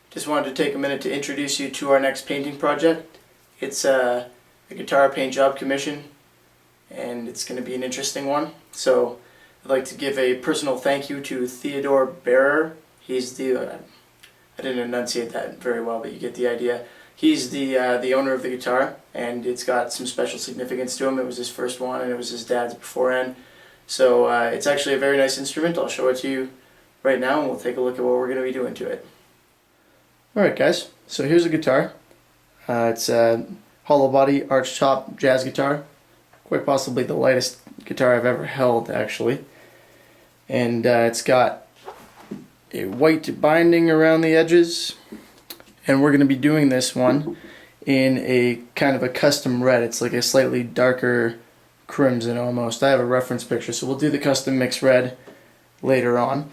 Just wanted to take a minute to introduce you to our next painting project. It's a guitar paint job commission, and it's going to be an interesting one. So I'd like to give a personal thank you to Theodore Bearer. He's the, I didn't enunciate that very well, but you get the idea. He's the owner of the guitar, and it's got some special significance to him. It was his first one, and it was his dad's beforehand. So it's actually a very nice instrument. I'll show it to you right now, and we'll take a look at what we're going to be doing to it. Alright guys, so here's a guitar. It's a hollow body, arch top jazz guitar. Quite possibly the lightest guitar I've ever held, actually. And it's got a white binding around the edges. And we're going to be doing this one in a kind of a custom red. It's like a slightly darker crimson almost. I have a reference picture, so we'll do the custom mix red later on.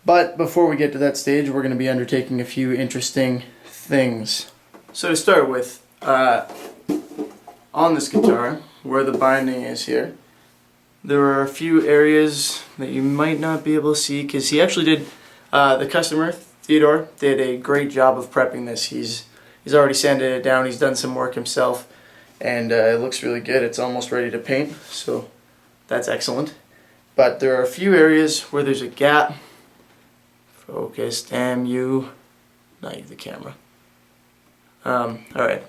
But before we get to that stage, we're going to be undertaking a few interesting things. So to start with, on this guitar, where the binding is here, there are a few areas that you might not be able to see, because he actually did, the customer, Theodore, did a great job of prepping this. He's already sanded it down, he's done some work himself, and it looks really good. It's almost ready to paint, so that's excellent. But there are a few areas where there's a gap. Focus, damn you. Not you, the camera. Alright.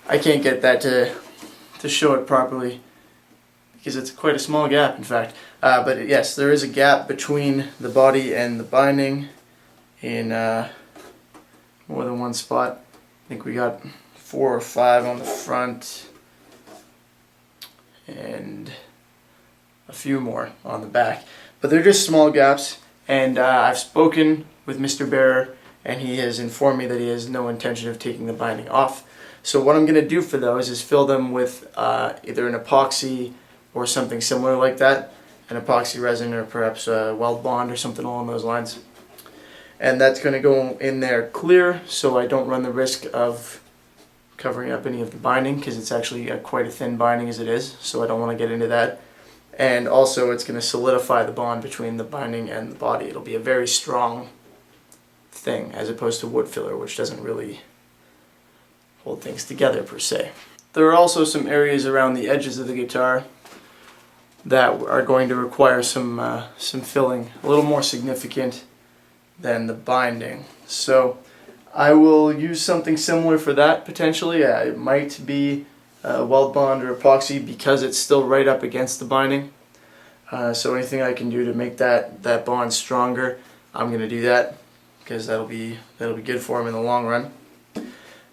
I can't get that to show it properly because it's quite a small gap, in fact. But yes, there is a gap between the body and the binding in more than one spot. I think we got 4 or 5 on the front and a few more on the back. But they're just small gaps. And I've spoken with Mr. Bearer, and he has informed me that he has no intention of taking the binding off. So what I'm going to do for those is fill them with either an epoxy or something similar like that, an epoxy resin or perhaps a weld bond or something along those lines. And that's going to go in there clear, so I don't run the risk of covering up any of the binding, because it's actually quite a thin binding as it is, so I don't want to get into that. And also it's going to solidify the bond between the binding and the body. It'll be a very strong thing, as opposed to wood filler, which doesn't really hold things together per se. There are also some areas around the edges of the guitar that are going to require some filling, a little more significant than the binding. So I will use something similar for that potentially. It might be weld bond or epoxy, because it's still right up against the binding. So anything I can do to make that bond stronger, I'm going to do that, because that'll be good for him in the long run.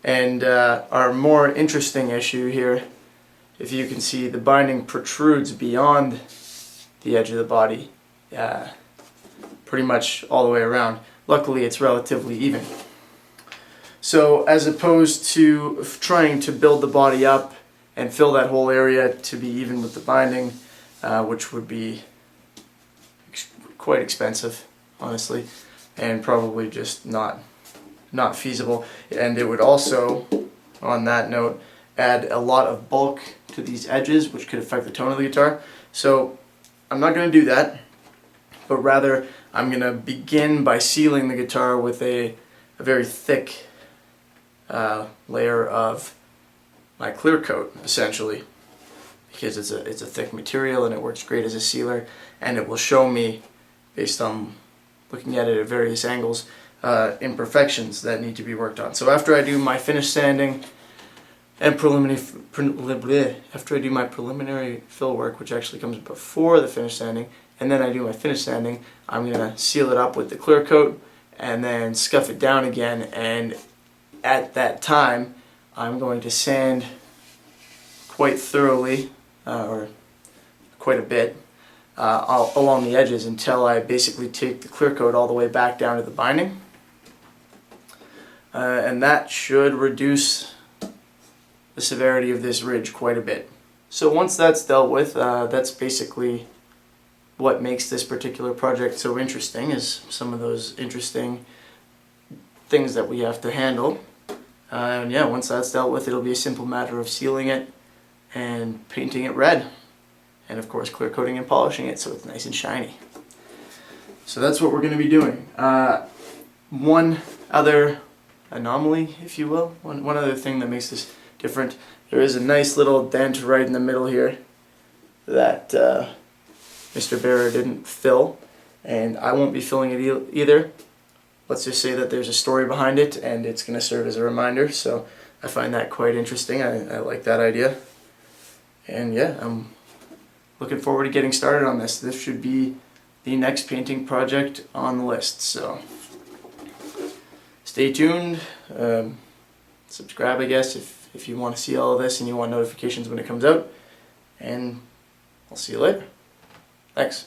And our more interesting issue here, if you can see, the binding protrudes beyond the edge of the body, pretty much all the way around. Luckily it's relatively even. So as opposed to trying to build the body up and fill that whole area to be even with the binding, which would be quite expensive, honestly, and probably just not feasible. And it would also, on that note, add a lot of bulk to these edges, which could affect the tone of the guitar. So I'm not going to do that, but rather I'm going to begin by sealing the guitar with a very thick layer of my clear coat, essentially, because it's a thick material and it works great as a sealer, and it will show me, based on looking at it at various angles, imperfections that need to be worked on. So after I do my finish sanding and preliminary fill work, which actually comes before the finish sanding, and then I do my finish sanding, I'm going to seal it up with the clear coat and then scuff it down again, and at that time I'm going to sand quite thoroughly, or quite a bit, along the edges until I basically take the clear coat all the way back down to the binding. And that should reduce the severity of this ridge quite a bit. So once that's dealt with, that's basically what makes this particular project so interesting, is some of those interesting things that we have to handle. And yeah, once that's dealt with, it'll be a simple matter of sealing it and painting it red, and of course clear coating and polishing it so it's nice and shiny. So that's what we're going to be doing. One other anomaly, if you will. One other thing that makes this different, there is a nice little dent right in the middle here that Mr. Bearer didn't fill, and I won't be filling it either. Let's just say that there's a story behind it, and it's going to serve as a reminder, so I find that quite interesting. I like that idea. And yeah, I'm looking forward to getting started on this. This should be the next painting project on the list, so stay tuned. Subscribe, I guess, if you want to see all of this and you want notifications when it comes out. And I'll see you later. Thanks.